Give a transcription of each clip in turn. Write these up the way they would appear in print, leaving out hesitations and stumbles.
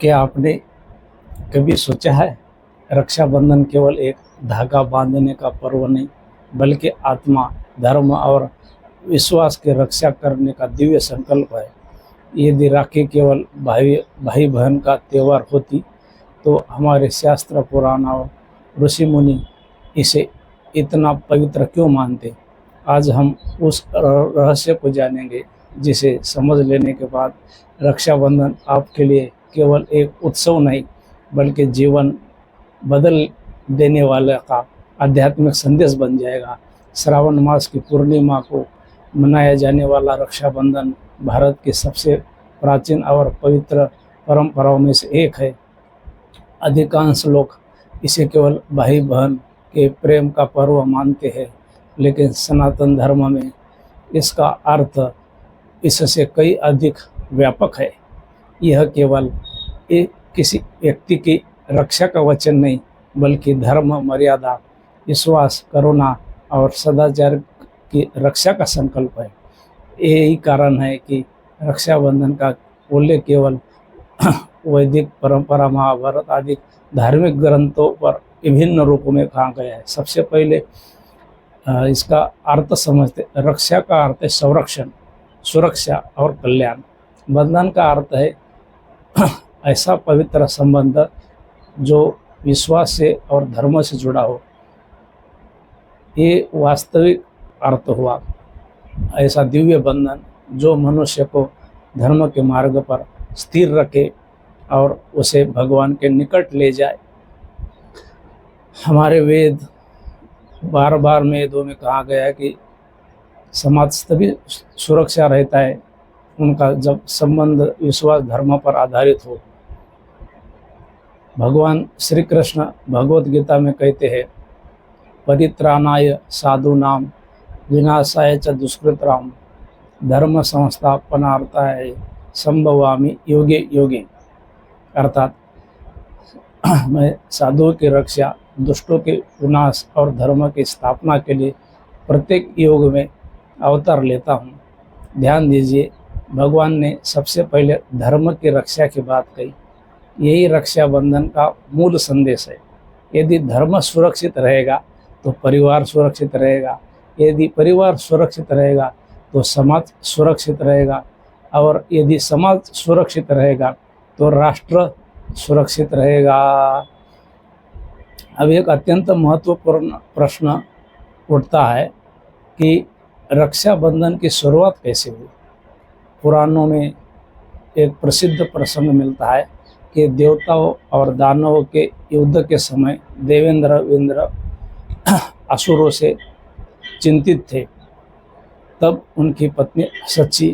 क्या आपने कभी सोचा है, रक्षाबंधन केवल एक धागा बांधने का पर्व नहीं, बल्कि आत्मा, धर्म और विश्वास की रक्षा करने का दिव्य संकल्प है। यदि राखी केवल भाई भाई बहन का त्यौहार होती, तो हमारे शास्त्र, पुराण और ऋषि मुनि इसे इतना पवित्र क्यों मानते। आज हम उस रहस्य को जानेंगे, जिसे समझ लेने के बाद रक्षाबंधन आपके लिए केवल एक उत्सव नहीं, बल्कि जीवन बदल देने वाले का आध्यात्मिक संदेश बन जाएगा। श्रावण मास की पूर्णिमा को मनाया जाने वाला रक्षाबंधन भारत की सबसे प्राचीन और पवित्र परंपराओं में से एक है। अधिकांश लोग इसे केवल भाई बहन के प्रेम का पर्व मानते हैं, लेकिन सनातन धर्म में इसका अर्थ इससे कई अधिक व्यापक है। यह केवल एक किसी व्यक्ति की रक्षा का वचन नहीं, बल्कि धर्म, मर्यादा, विश्वास, करुणा और सदाचार की रक्षा का संकल्प है। यही कारण है कि रक्षाबंधन का उल्लेख केवल वैदिक परंपरा, महाभारत आदि धार्मिक ग्रंथों पर विभिन्न रूपों में कहा गया है। सबसे पहले इसका अर्थ समझते। रक्षा का अर्थ है संरक्षण, सुरक्षा और कल्याण। बंधन का अर्थ है ऐसा पवित्र संबंध जो विश्वास से और धर्म से जुड़ा हो। ये वास्तविक अर्थ हुआ ऐसा दिव्य बंधन जो मनुष्य को धर्म के मार्ग पर स्थिर रखे और उसे भगवान के निकट ले जाए। हमारे वेद बार बार वेदों में कहा गया है कि समाज तभी सुरक्षा रहता है उनका जब संबंध विश्वास धर्म पर आधारित हो। भगवान श्री कृष्ण भगवत गीता में कहते हैं, परित्राणाय साधूनाम विनाशाय च दुष्कृताम धर्म संस्थापनार्थाय संभवामि युगे युगे। अर्थात मैं साधुओं की रक्षा, दुष्टों के विनाश और धर्म की स्थापना के लिए प्रत्येक युग में अवतार लेता हूँ। ध्यान दीजिए, भगवान ने सबसे पहले धर्म की रक्षा की बात कही। यही रक्षाबंधन का मूल संदेश है। यदि धर्म सुरक्षित रहेगा तो परिवार सुरक्षित रहेगा, यदि परिवार सुरक्षित रहेगा तो समाज सुरक्षित रहेगा, और यदि समाज सुरक्षित रहेगा तो राष्ट्र सुरक्षित रहेगा। अब एक अत्यंत महत्वपूर्ण प्रश्न उठता है कि रक्षाबंधन की शुरुआत कैसे हुई। पुराणों में एक प्रसिद्ध प्रसंग मिलता है कि देवताओं और दानवों के युद्ध के समय देवेंद्र इंद्र असुरों से चिंतित थे। तब उनकी पत्नी सची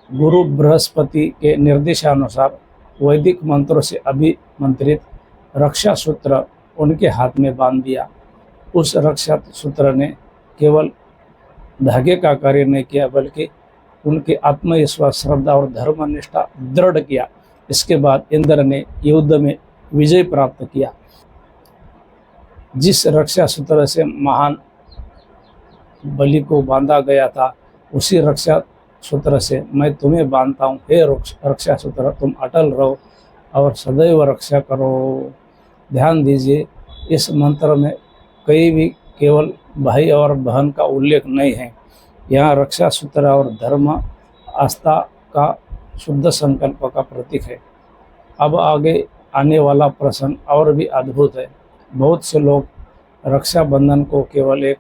गुरु बृहस्पति के निर्देशानुसार वैदिक मंत्रों से अभिमंत्रित रक्षा सूत्र उनके हाथ में बांध दिया। उस रक्षा सूत्र ने केवल धागे का कार्य नहीं किया, बल्कि उनके आत्मविश्वास, श्रद्धा और धर्मनिष्ठा दृढ़ किया। इसके बाद इंद्र ने युद्ध में विजय प्राप्त किया। जिस रक्षा सूत्र से महान बलि को बांधा गया था, उसी रक्षा सूत्र से मैं तुम्हें बांधता हूँ। हे रक्षा सूत्र, तुम अटल रहो और सदैव रक्षा करो। ध्यान दीजिए, इस मंत्र में कहीं भी केवल भाई और बहन का उल्लेख नहीं है। यहाँ रक्षा सूत्र और धर्म आस्था का शुद्ध संकल्प का प्रतीक है। अब आगे आने वाला प्रसंग और भी अद्भुत है। बहुत से लोग रक्षाबंधन को केवल एक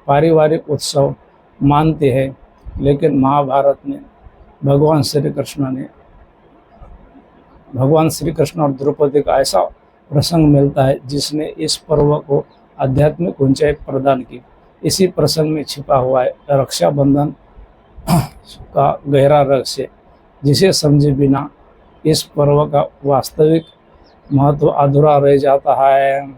पारिवारिक उत्सव मानते हैं, लेकिन महाभारत में भगवान श्री कृष्ण और द्रौपदी का ऐसा प्रसंग मिलता है जिसने इस पर्व को आध्यात्मिक ऊंचाई प्रदान की। इसी प्रसंग में छिपा हुआ है रक्षाबंधन का गहरा रहस्य, जिसे समझे बिना इस पर्व का वास्तविक महत्व अधूरा रह जाता है।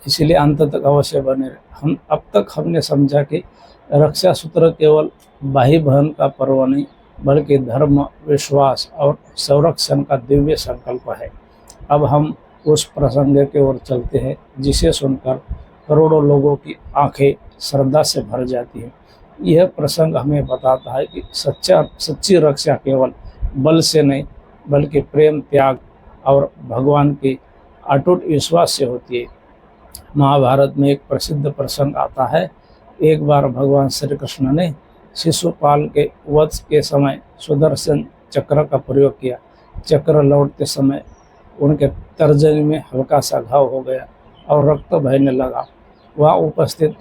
इसलिए अंत तक अवश्य बने रहे। अब तक हमने समझा कि रक्षा सूत्र केवल भाई बहन का पर्व नहीं, बल्कि धर्म, विश्वास और संरक्षण का दिव्य संकल्प है। अब हम उस प्रसंग की ओर चलते हैं जिसे सुनकर करोड़ों लोगों की आंखें श्रद्धा से भर जाती हैं। यह प्रसंग हमें बताता है कि सच्ची रक्षा केवल बल से नहीं, बल्कि प्रेम, त्याग और भगवान की अटूट विश्वास से होती है। महाभारत में एक प्रसिद्ध प्रसंग आता है। एक बार भगवान श्री कृष्ण ने शिशुपाल के वध के समय सुदर्शन चक्र का प्रयोग किया। चक्र लौटते समय उनके तर्जनी में हल्का सा घाव हो गया और रक्त बहने लगा। वहाँ उपस्थित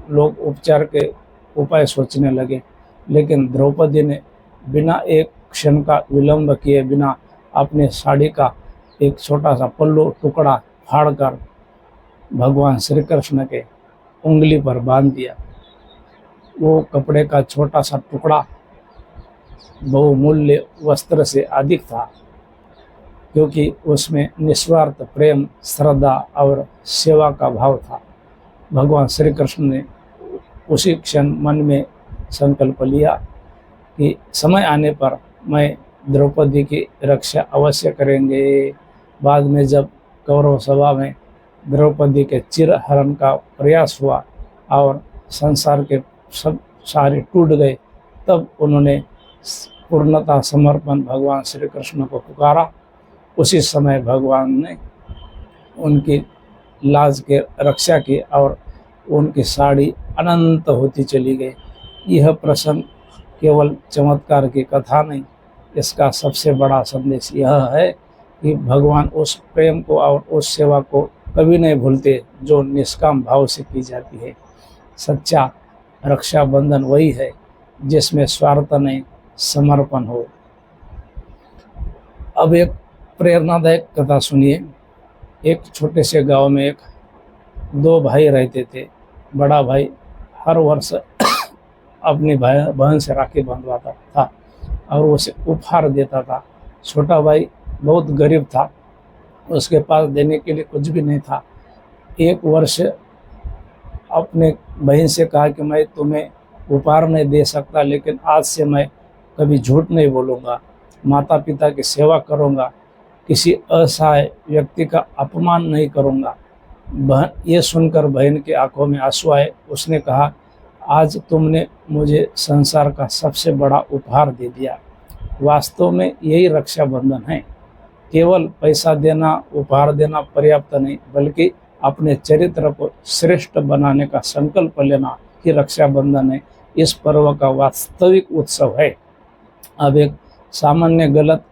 लोग उपचार के उपाय सोचने लगे, लेकिन द्रौपदी ने बिना एक क्षण का विलंब किए बिना अपने साड़ी का एक छोटा सा पल्लू टुकड़ा फाड़कर भगवान श्री कृष्ण के उंगली पर बांध दिया। वो कपड़े का छोटा सा टुकड़ा बहुमूल्य वस्त्र से अधिक था, क्योंकि उसमें निस्वार्थ प्रेम, श्रद्धा और सेवा का भाव था। भगवान श्री कृष्ण ने उसी क्षण मन में संकल्प लिया कि समय आने पर मैं द्रौपदी की रक्षा अवश्य करेंगे। बाद में जब कौरव सभा में द्रौपदी के चिरहरण का प्रयास हुआ और संसार के सब सारे टूट गए, तब उन्होंने पूर्णतः समर्पण भगवान श्री कृष्ण को पुकारा। उसी समय भगवान ने उनकी लाज के रक्षा की और उनकी साड़ी अनंत होती चली गई। यह प्रसंग केवल चमत्कार की कथा नहीं, इसका सबसे बड़ा संदेश यह है कि भगवान उस प्रेम को और उस सेवा को कभी नहीं भूलते जो निष्काम भाव से की जाती है। सच्चा रक्षाबंधन वही है जिसमें स्वार्थ नहीं, समर्पण हो। अब एक प्रेरणादायक कथा सुनिए। एक छोटे से गांव में दो भाई रहते थे। बड़ा भाई हर वर्ष अपनी बहन से राखी बांधवाता था और उसे उपहार देता था। छोटा भाई बहुत गरीब था, उसके पास देने के लिए कुछ भी नहीं था। एक वर्ष अपने बहन से कहा कि मैं तुम्हें उपहार नहीं दे सकता, लेकिन आज से मैं कभी झूठ नहीं बोलूँगा, माता पिता की सेवा करूँगा, किसी असहाय व्यक्ति का अपमान नहीं करूँगा। बहन ये सुनकर बहन की आंखों में आंसू आए। उसने कहा, आज तुमने मुझे संसार का सबसे बड़ा उपहार दे दिया। वास्तव में यही रक्षाबंधन है। केवल पैसा देना, उपहार देना पर्याप्त नहीं, बल्कि अपने चरित्र को श्रेष्ठ बनाने का संकल्प लेना ही रक्षाबंधन है। इस पर्व का वास्तविक उत्सव है। अब एक सामान्य गलत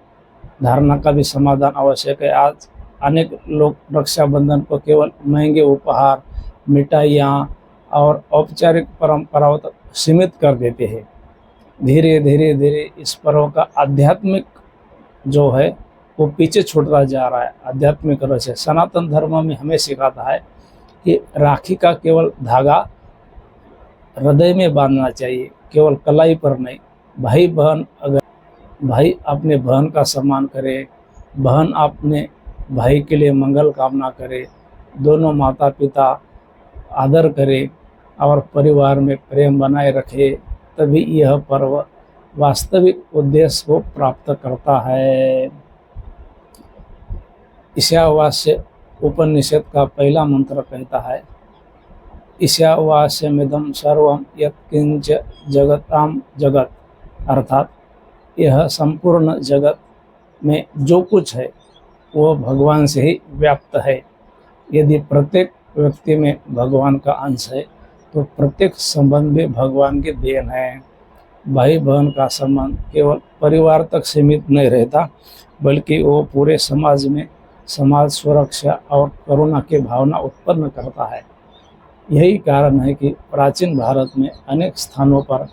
धारणा का भी समाधान आवश्यक है। आज अनेक लोग रक्षाबंधन को केवल महंगे उपहार, मिठाइयाँ और औपचारिक परंपराओं तक सीमित कर देते हैं। धीरे धीरे इस पर्व का आध्यात्मिक जो है वो पीछे छूटता जा रहा है। आध्यात्मिक रस है। सनातन धर्म में हमें सिखाता है कि राखी का केवल धागा हृदय में बांधना चाहिए, केवल कलाई पर नहीं। भाई अपने बहन का सम्मान करे, बहन अपने भाई के लिए मंगल कामना करे, दोनों माता पिता आदर करे और परिवार में प्रेम बनाए रखे, तभी यह पर्व वास्तविक उद्देश्य को प्राप्त करता है। ईशावास्य उपनिषद का पहला मंत्र कहता है, ईशावास्यमिदं सर्वं यत्किंच जगतां जगत, अर्थात यह संपूर्ण जगत में जो कुछ है वो भगवान से ही व्याप्त है। यदि प्रत्येक व्यक्ति में भगवान का अंश है तो प्रत्येक संबंध भी भगवान की देन है। भाई बहन का संबंध केवल परिवार तक सीमित नहीं रहता, बल्कि वो पूरे समाज में समाज सुरक्षा और करुणा की भावना उत्पन्न करता है। यही कारण है कि प्राचीन भारत में अनेक स्थानों पर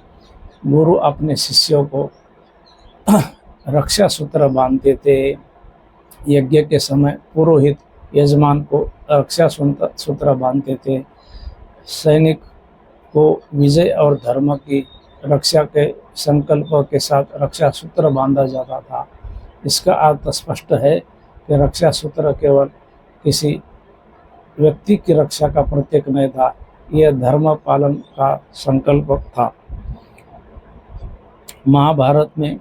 गुरु अपने शिष्यों को रक्षा सूत्र बांधते थे। यज्ञ के समय पुरोहित यजमान को रक्षा सूत्र बांधते थे। सैनिक को विजय और धर्म की रक्षा के संकल्प के साथ रक्षा सूत्र बांधा जाता था। इसका अर्थ स्पष्ट है कि रक्षा सूत्र केवल किसी व्यक्ति की रक्षा का प्रतीक नहीं था, यह धर्म पालन का संकल्प था। महाभारत में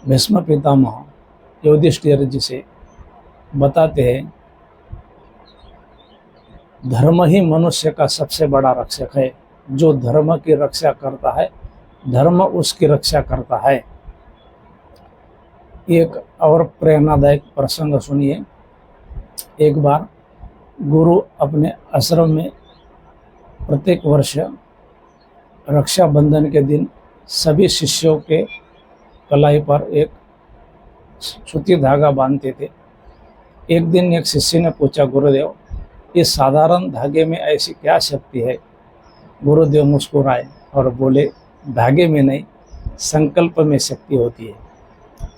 भीष्म पितामह युधिष्ठिर जी से बताते हैं, धर्म ही मनुष्य का सबसे बड़ा रक्षक है। जो धर्म की रक्षा करता है, धर्म उसकी रक्षा करता है। एक और प्रेरणादायक प्रसंग सुनिए। एक बार गुरु अपने आश्रम में प्रत्येक वर्ष रक्षाबंधन के दिन सभी शिष्यों के कलाई पर एक सूती धागा बांधते थे। एक दिन एक शिष्य ने पूछा, गुरुदेव, इस साधारण धागे में ऐसी क्या शक्ति है? गुरुदेव मुस्कुराए और बोले, धागे में नहीं, संकल्प में शक्ति होती है।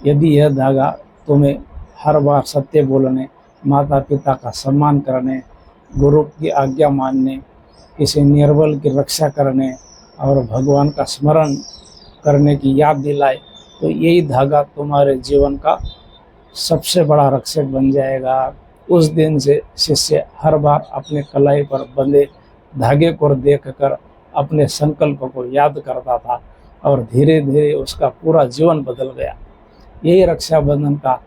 यदि यह धागा तुम्हें हर बार सत्य बोलने, माता पिता का सम्मान करने, गुरु की आज्ञा मानने, किसी निर्बल की रक्षा करने और भगवान का स्मरण करने की याद दिलाए, तो यही धागा तुम्हारे जीवन का सबसे बड़ा रक्षक बन जाएगा। उस दिन से शिष्य हर बार अपने कलाई पर बंधे धागे को देखकर अपने संकल्प को याद करता था और धीरे धीरे उसका पूरा जीवन बदल गया। यही रक्षाबंधन का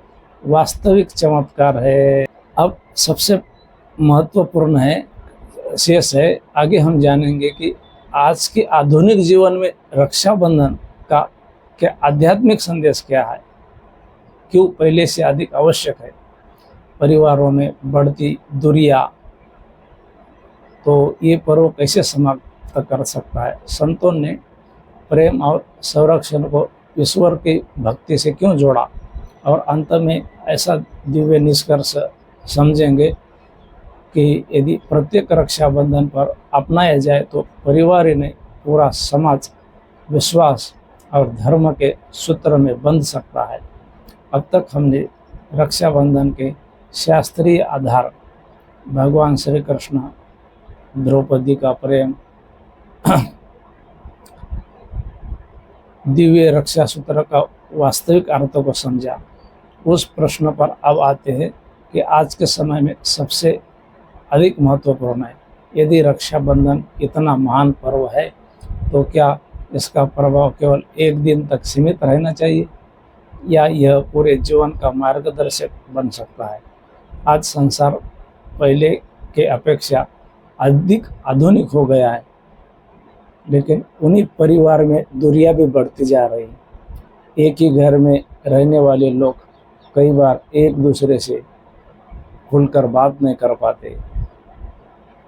वास्तविक चमत्कार है। अब सबसे महत्वपूर्ण शेष है, आगे हम जानेंगे कि आज के आधुनिक जीवन में रक्षाबंधन का क्या आध्यात्मिक संदेश क्या है, क्यों पहले से अधिक आवश्यक है। परिवारों में बढ़ती दूरियां, तो ये पर्व कैसे समाप्त कर सकता है। संतों ने प्रेम और संरक्षण को ईश्वर की भक्ति से क्यों जोड़ा, और अंत में ऐसा दिव्य निष्कर्ष समझेंगे कि यदि प्रत्येक रक्षाबंधन पर अपनाया जाए तो परिवार ही नहीं, पूरा समाज विश्वास और धर्म के सूत्र में बंध सकता है। अब तक हमने रक्षाबंधन के शास्त्रीय आधार, भगवान श्री कृष्ण द्रौपदी का प्रेम, दिव्य रक्षा सूत्र का वास्तविक अर्थ को समझा। उस प्रश्न पर अब आते हैं कि आज के समय में सबसे अधिक महत्वपूर्ण है, यदि रक्षाबंधन इतना महान पर्व है तो क्या इसका प्रभाव केवल एक दिन तक सीमित रहना चाहिए, या यह पूरे जीवन का मार्गदर्शक बन सकता है। आज संसार पहले के अपेक्षा अधिक आधुनिक हो गया है, लेकिन उन्हीं परिवार में दूरियां भी बढ़ती जा रही हैं। एक ही घर में रहने वाले लोग कई बार एक दूसरे से खुलकर बात नहीं कर पाते।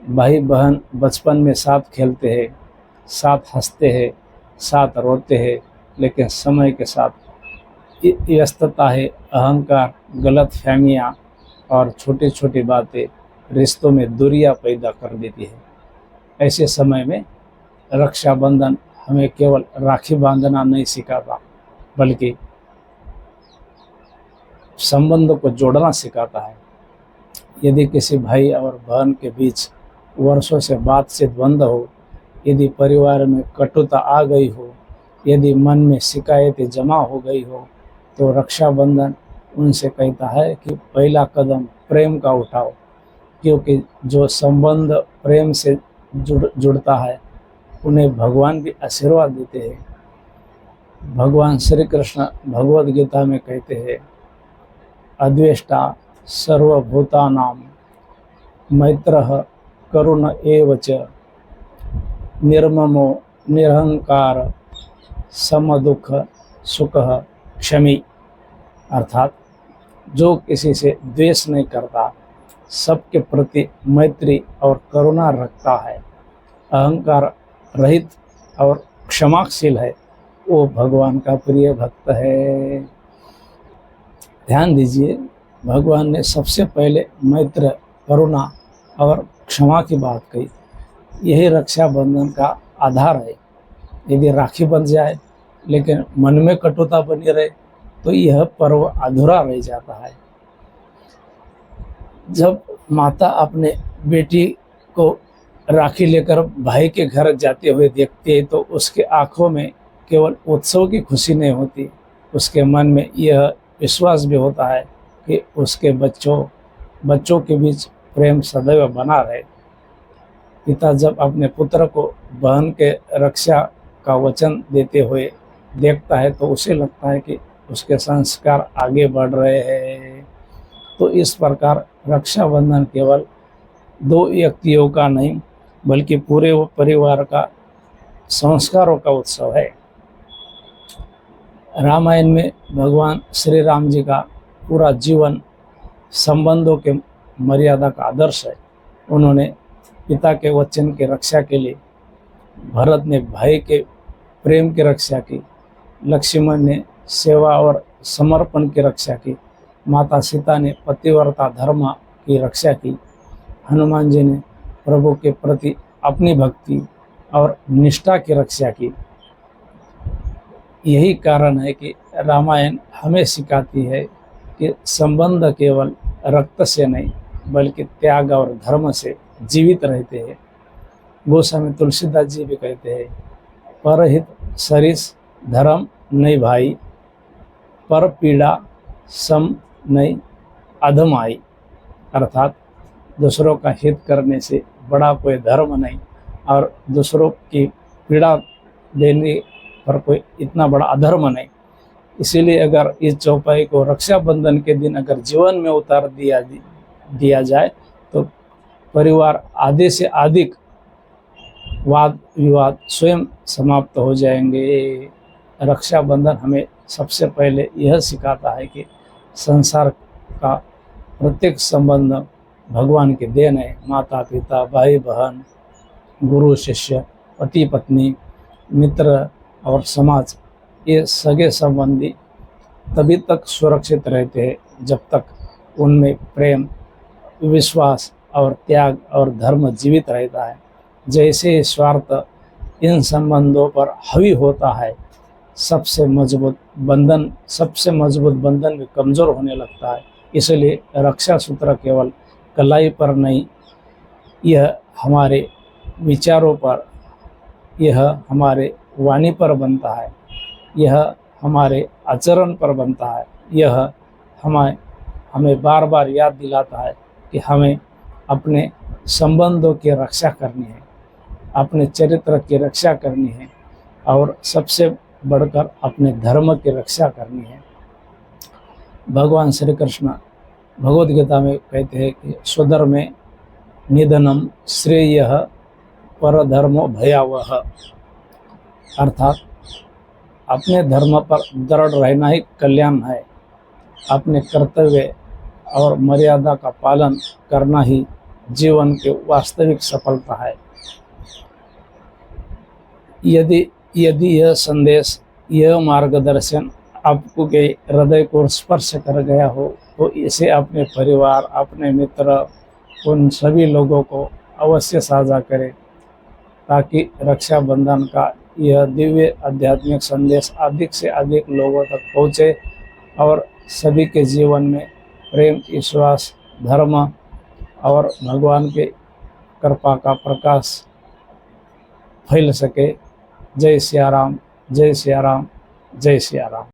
भाई बहन बचपन में साथ खेलते हैं, साथ हंसते हैं, साथ रोते हैं, लेकिन समय के साथ व्यस्तता है, अहंकार, गलत फहमियाँ और छोटी छोटी बातें रिश्तों में दूरियां पैदा कर देती है। ऐसे समय में रक्षाबंधन हमें केवल राखी बांधना नहीं सिखाता, बल्कि संबंध को जोड़ना सिखाता है। यदि किसी भाई और बहन के बीच वर्षों से बातचीत बंद हो, यदि परिवार में कटुता आ गई हो, यदि मन में शिकायतें जमा हो गई हो, तो रक्षाबंधन उनसे कहता है कि पहला कदम प्रेम का उठाओ, क्योंकि जो संबंध प्रेम से जुड़ता है उन्हें भगवान भी आशीर्वाद देते हैं। भगवान श्री कृष्ण भगवद गीता में कहते हैं, अद्वेष्टा सर्वभूतानां मैत्रः करुण एव च निर्ममो निरहंकार समदुख सुखः क्षमी। अर्थात जो किसी से द्वेष नहीं करता, सबके प्रति मैत्री और करुणा रखता है, अहंकार रहित और क्षमाशील है, वो भगवान का प्रिय भक्त है। ध्यान दीजिए, भगवान ने सबसे पहले मैत्र, करुणा और क्षमा की बात कही। यही रक्षाबंधन का आधार है। यदि राखी बंध जाए लेकिन मन में कटुता बनी रहे तो यह पर्व अधूरा रह जाता है। जब माता अपने बेटी को राखी लेकर भाई के घर जाते हुए देखती है तो उसके आंखों में केवल उत्सव की खुशी नहीं होती, उसके मन में यह विश्वास भी होता है कि उसके बच्चों के बीच प्रेम सदैव बना रहे। पिता जब अपने पुत्र को बहन के रक्षा का वचन देते हुए देखता है तो उसे लगता है कि उसके संस्कार आगे बढ़ रहे हैं। तो इस प्रकार रक्षाबंधन केवल दो व्यक्तियों का नहीं बल्कि पूरे परिवार का संस्कारों का उत्सव है। रामायण में भगवान श्री राम जी का पूरा जीवन संबंधों के मर्यादा का आदर्श है। उन्होंने पिता के वचन की रक्षा के लिए, भरत ने भाई के प्रेम की रक्षा की, लक्ष्मण ने सेवा और समर्पण की रक्षा की, माता सीता ने पतिव्रता धर्म की रक्षा की, हनुमान जी ने प्रभु के प्रति अपनी भक्ति और निष्ठा की रक्षा की। यही कारण है कि रामायण हमें सिखाती है कि संबंध केवल रक्त से नहीं बल्कि त्याग और धर्म से जीवित रहते हैं। गोस्वामी तुलसीदास जी भी कहते हैं, परहित सरिस धर्म नहीं भाई, पर पीड़ा सम नहीं अधमाई। अर्थात दूसरों का हित करने से बड़ा कोई धर्म नहीं और दूसरों की पीड़ा देने पर कोई इतना बड़ा अधर्म नहीं। इसीलिए अगर इस चौपाई को रक्षाबंधन के दिन अगर जीवन में उतार दिया जाए तो परिवार आधे से अधिक वाद विवाद स्वयं समाप्त हो जाएंगे। रक्षाबंधन हमें सबसे पहले यह सिखाता है कि संसार का प्रत्येक संबंध भगवान की देन है। माता पिता, भाई बहन, गुरु शिष्य, पति पत्नी, मित्र और समाज, ये सगे संबंधी तभी तक सुरक्षित रहते हैं जब तक उनमें प्रेम, विश्वास और त्याग और धर्म जीवित रहता है। जैसे स्वार्थ इन संबंधों पर हावी होता है, सबसे मजबूत बंधन भी कमज़ोर होने लगता है। इसलिए रक्षा सूत्र केवल कलाई पर नहीं, यह हमारे विचारों पर, यह हमारे वाणी पर बनता है, यह हमारे आचरण पर बनता है। यह हमें बार बार याद दिलाता है कि हमें अपने संबंधों की रक्षा करनी है, अपने चरित्र की रक्षा करनी है और सबसे बढ़कर अपने धर्म की रक्षा करनी है। भगवान श्री कृष्ण भगवद गीता में कहते हैं कि स्वधर्मे निधनम श्रेयः परधर्मो भयावह। अर्थात अपने धर्म पर दृढ़ रहना ही कल्याण है, अपने कर्तव्य और मर्यादा का पालन करना ही जीवन की वास्तविक सफलता है। यदि यह संदेश, यह मार्गदर्शन आपको के हृदय को स्पर्श कर गया हो तो इसे अपने परिवार, अपने मित्र, उन सभी लोगों को अवश्य साझा करें ताकि रक्षाबंधन का यह दिव्य आध्यात्मिक संदेश अधिक से अधिक लोगों तक पहुँचे और सभी के जीवन में प्रेम, विश्वास, धर्म और भगवान के कृपा का प्रकाश फैल सके। जय सिया राम, जय सिया राम, जय सिया राम।